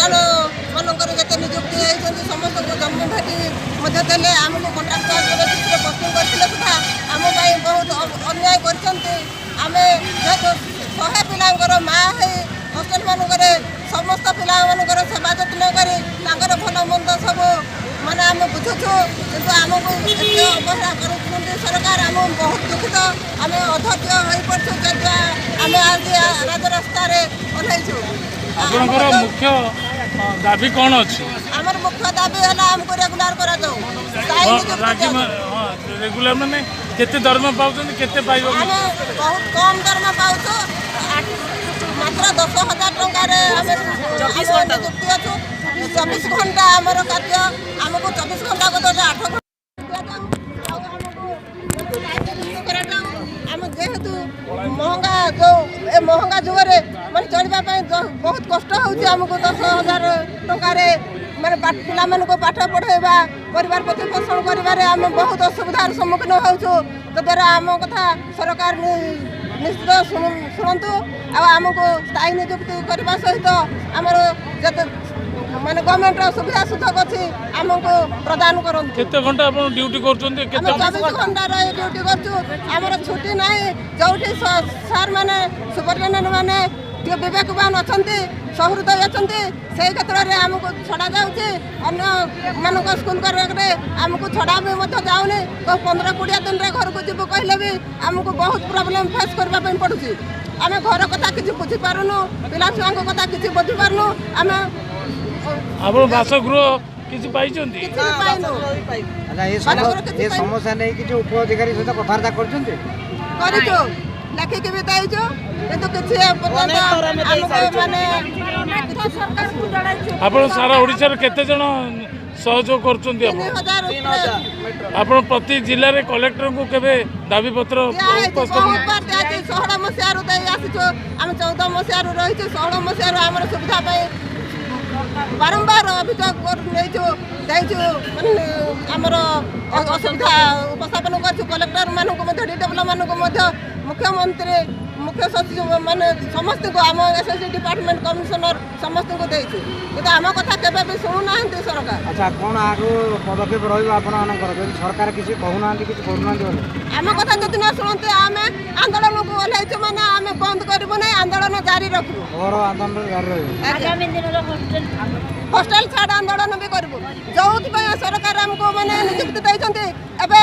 ଅନୁଷ୍ଠାନ ମାନଙ୍କର ଯେତେ ନିଯୁକ୍ତି ହେଇଛନ୍ତି ସମସ୍ତଙ୍କୁ ଜମି ଭେଟି ମଧ୍ୟ ଦେଲେ ଆମକୁ କଣ୍ଟ୍ରାକ୍ଟର ବେସିସ୍ରେ ପୋଷ୍ଟିଂ କରିଥିଲେ ସୁଦ୍ଧା ଆମ ପାଇଁ ବହୁତ ଅନ୍ୟାୟ କରିଛନ୍ତି। ଆମେ ଯେହେତୁ 100 ପିଲାଙ୍କର ମାଆ ହେଇ ହଷ୍ଟେଲ ମାନଙ୍କରେ ସମସ୍ତ ପିଲାମାନଙ୍କର ସେବା ଯତ୍ନ କରି ତାଙ୍କର ଭଲ ମନ୍ଦ ସବୁ ମାନେ ଆମେ ବୁଝୁଛୁ, କିନ୍ତୁ ଆମକୁ ଏତେ ଅବହେଳା କରୁଛନ୍ତି ସରକାର। ଆମେ ବହୁତ ଦୁଃଖିତ, ଆମେ ଅଧୈର୍ଯ୍ୟ ହୋଇପଡ଼ୁଛୁ ଯେହେତୁ ଆମେ ଆଜି ରାଜରାସ୍ତାରେ ଓହ୍ଲାଇଛୁ। ଆପଣଙ୍କର ମୁଖ୍ୟ ଦାବି କ'ଣ ଅଛି? ଆମର ମୁଖ୍ୟ ଦାବି ହେଲା ଆମକୁ ରେଗୁଲାର କରାଯାଉ। ରେଗୁଲାର ମାନେ କେତେ ଦରମା ପାଉଛନ୍ତି, କେତେ ପାଇବ? ଆମେ ବହୁତ କମ୍ ଦରମା ପାଉଛୁ, ମାତ୍ର 10,000 ଟଙ୍କାରେ ଆମେ ନିଯୁକ୍ତି ଅଛୁ। 24 ଘଣ୍ଟା ଆମର କାର୍ଯ୍ୟ, ଆମକୁ 24 ଘଣ୍ଟା ବଦଳରେ 8 ଘଣ୍ଟା ଦିଆଯାଉ ଆଉ ଆମକୁ କରାଯାଉ। ଆମେ ଯେହେତୁ ମହଙ୍ଗା ଯୁଗରେ ମାନେ ଚଳିବା ପାଇଁ ବହୁତ କଷ୍ଟ ହେଉଛି। ଆମକୁ 10,000 ଟଙ୍କାରେ ମାନେ ପିଲାମାନଙ୍କୁ ପାଠ ପଢ଼ାଇବା, ପରିବାର ପ୍ରତିପୋଷଣ କରିବାରେ ଆମେ ବହୁତ ଅସୁବିଧାର ସମ୍ମୁଖୀନ ହେଉଛୁ। ତଦ୍ୱାରା ଆମ କଥା ସରକାର ନିଶ୍ଚିତ ଶୁଣନ୍ତୁ ଆଉ ଆମକୁ ସ୍ଥାୟୀ ନିଯୁକ୍ତି କରିବା ସହିତ ଆମର ଯେତେ ମାନେ ଗଭର୍ଣ୍ଣମେଣ୍ଟର ସୁବିଧା ସୁଯୋଗ ଅଛି ଆମକୁ ପ୍ରଦାନ କରନ୍ତୁ। କେତେ ଘଣ୍ଟା ଆପଣ ଡ୍ୟୁଟି କରୁଛନ୍ତି? 24 ଘଣ୍ଟାର ଡ୍ୟୁଟି କରୁଛୁ, ଆମର ଛୁଟି ନାହିଁ। ଯେଉଁଠି ସାର୍ ମାନେ ସୁପରିଟେଣ୍ଡେଣ୍ଟ ମାନେ ଟିକେ ବିବେକବାନ ଅଛନ୍ତି, ସହୃଦୟ ଅଛନ୍ତି, ସେଇ କ୍ଷେତ୍ରରେ ଆମକୁ ଛଡ଼ା ଯାଉଛି। ଅନ୍ୟମାନଙ୍କ ସ୍କୁଲ କଲେଜରେ ଆମକୁ ଛଡ଼ା ବି ମଧ୍ୟ ଯାଉନି। 15-20 ଦିନରେ ଘରକୁ ଯିବୁ କହିଲେ ବି ଆମକୁ ବହୁତ ପ୍ରୋବ୍ଲେମ୍ ଫେସ୍ କରିବା ପାଇଁ ପଡ଼ୁଛି। ଆମେ ଘର କଥା କିଛି ବୁଝିପାରୁନୁ, ପିଲା ଛୁଆଙ୍କ କଥା କିଛି ବୁଝିପାରୁନୁ। ଆମେ ଆପଣ ବାସଗୃହ କିଛି ପାଇଛନ୍ତି? ସମସ୍ୟା ନେଇକି ଯୋଉ ଉପ ଅଧିକାରୀ ସହିତ କଥାବାର୍ତ୍ତା କରୁଛନ୍ତି, କରିଛୁ, ଲେଖିକି ବି ଦେଇଛୁ, କିନ୍ତୁ କିଛି ଆପଣ ସାରା ଓଡ଼ିଶାରେ କେତେ ଜଣ ସହଯୋଗ କରୁଛନ୍ତି? ଆପଣ ପ୍ରତି ଜିଲ୍ଲାରେ କଲେକ୍ଟରଙ୍କୁ କେବେ ଦାବିପତ୍ର? 16 ମସିହାରୁ ଦେଇ ଆସିଛୁ, ଆମେ 14 ମସିହାରୁ ରହିଛୁ। 16 ମସିହାରୁ ଆମର ସୁବିଧା ପାଇଁ ବାରମ୍ବାର ଅଭିଯୋଗ ଦେଇଛୁ ମାନେ ଆମର ଅସୁବିଧା ଉପସ୍ଥାପନ କରିଛୁ। କଲେକ୍ଟର ମାନଙ୍କୁ ମଧ୍ୟ DW ମାନଙ୍କୁ ମଧ୍ୟ ମୁଖ୍ୟମନ୍ତ୍ରୀ, ମୁଖ୍ୟ ସଚିବ ମାନେ ସମସ୍ତଙ୍କୁ, ଆମ SSD ଡିପାର୍ଟମେଣ୍ଟ କମିଶନର ସମସ୍ତଙ୍କୁ ଦେଇଛୁ, କିନ୍ତୁ ଆମ କଥା କେବେ ବି ଶୁଣୁନାହାନ୍ତି ସରକାର। ଆଚ୍ଛା, କ'ଣ ଆଗକୁ ପଦକ୍ଷେପ ରହିବ ଆପଣମାନଙ୍କର ଯଦି ସରକାର କିଛି କହୁନାହାନ୍ତି, କିଛି କରୁନାହାନ୍ତି ବୋଲି? ଆମ କଥା ଯଦି ନ ଶୁଣନ୍ତି ଆମେ ଆନ୍ଦୋଳନକୁ ଓହ୍ଲାଇଛୁ, ମାନେ ଆମେ ବନ୍ଦ କରିବୁ ନାହିଁ, ଆନ୍ଦୋଳନ ଜାରି ରଖିବୁ। ଆନ୍ଦୋଳନ ଜାରି ରହିବ। ହଷ୍ଟେଲ ଛାଡ଼ ଆନ୍ଦୋଳନ ବି କରିବୁ। ଯୋଉଥିପାଇଁ ସରକାର ଆମକୁ ମାନେ ନିଯୁକ୍ତି ଦେଇଛନ୍ତି, ଏବେ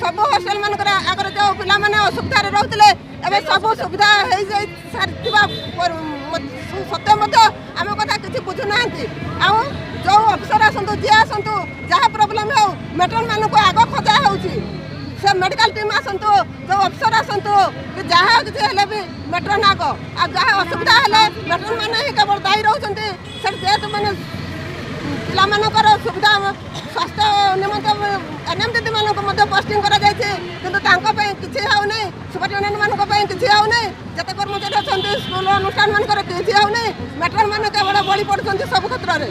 ସବୁ ହଷ୍ଟେଲ ମାନଙ୍କରେ ଆଗରେ ଯେଉଁ ପିଲାମାନେ ଅସୁବିଧାରେ ରହୁଥିଲେ ଏବେ ସବୁ ସୁବିଧା ହେଇଯାଇ ସାରିଥିବା ସତ୍ତ୍ୱେ ମଧ୍ୟ ଆମ କଥା କିଛି ବୁଝୁନାହାନ୍ତି। ଆଉ ଯେଉଁ ଅଫିସର ଆସନ୍ତୁ, ଯିଏ ଆସନ୍ତୁ, ଯାହା ପ୍ରୋବ୍ଲେମ୍ ହେଉ ମେଟ୍ରୋନ ମାନଙ୍କୁ ଆଗ ଖୋଜା ହେଉଛି। ସେ ମେଡ଼ିକାଲ ଟିମ୍ ଆସନ୍ତୁ, ଯେଉଁ ଅଫିସର ଆସନ୍ତୁ, କି ଯାହା କିଛି ହେଲେ ବି ମେଟ୍ରୋନ ଆଗ। ଆଉ ଯାହା ଅସୁବିଧା ହେଲେ ମେଟ୍ରୋନ ମାନେ ହିଁ କେବଳ ଦାୟୀ ରହୁଛନ୍ତି। ସେଠି ଯେହେତୁ ମାନେ ପିଲାମାନଙ୍କର ସୁବିଧା ସ୍ୱାସ୍ଥ୍ୟ ନିମନ୍ତେ NM ଦିଦିମାନଙ୍କୁ ମଧ୍ୟ ପୋଷ୍ଟିଂ କରାଯାଇଛି, କିନ୍ତୁ ତାଙ୍କ ପାଇଁ କିଛି ହେଉନି। ସୁପରିଟେଣ୍ଡେଣ୍ଟ ମାନଙ୍କ ପାଇଁ କିଛି ହେଉନି। ଯେତେ କର୍ମଚାରୀ ଅଛନ୍ତି ସ୍କୁଲ ଅନୁଷ୍ଠାନ ମାନଙ୍କର କିଛି ହେଉନି। ମେଟ୍ରୋନ ମାନେ କେବଳ ବଳି ପଡ଼ୁଛନ୍ତି ସବୁ କ୍ଷେତ୍ରରେ।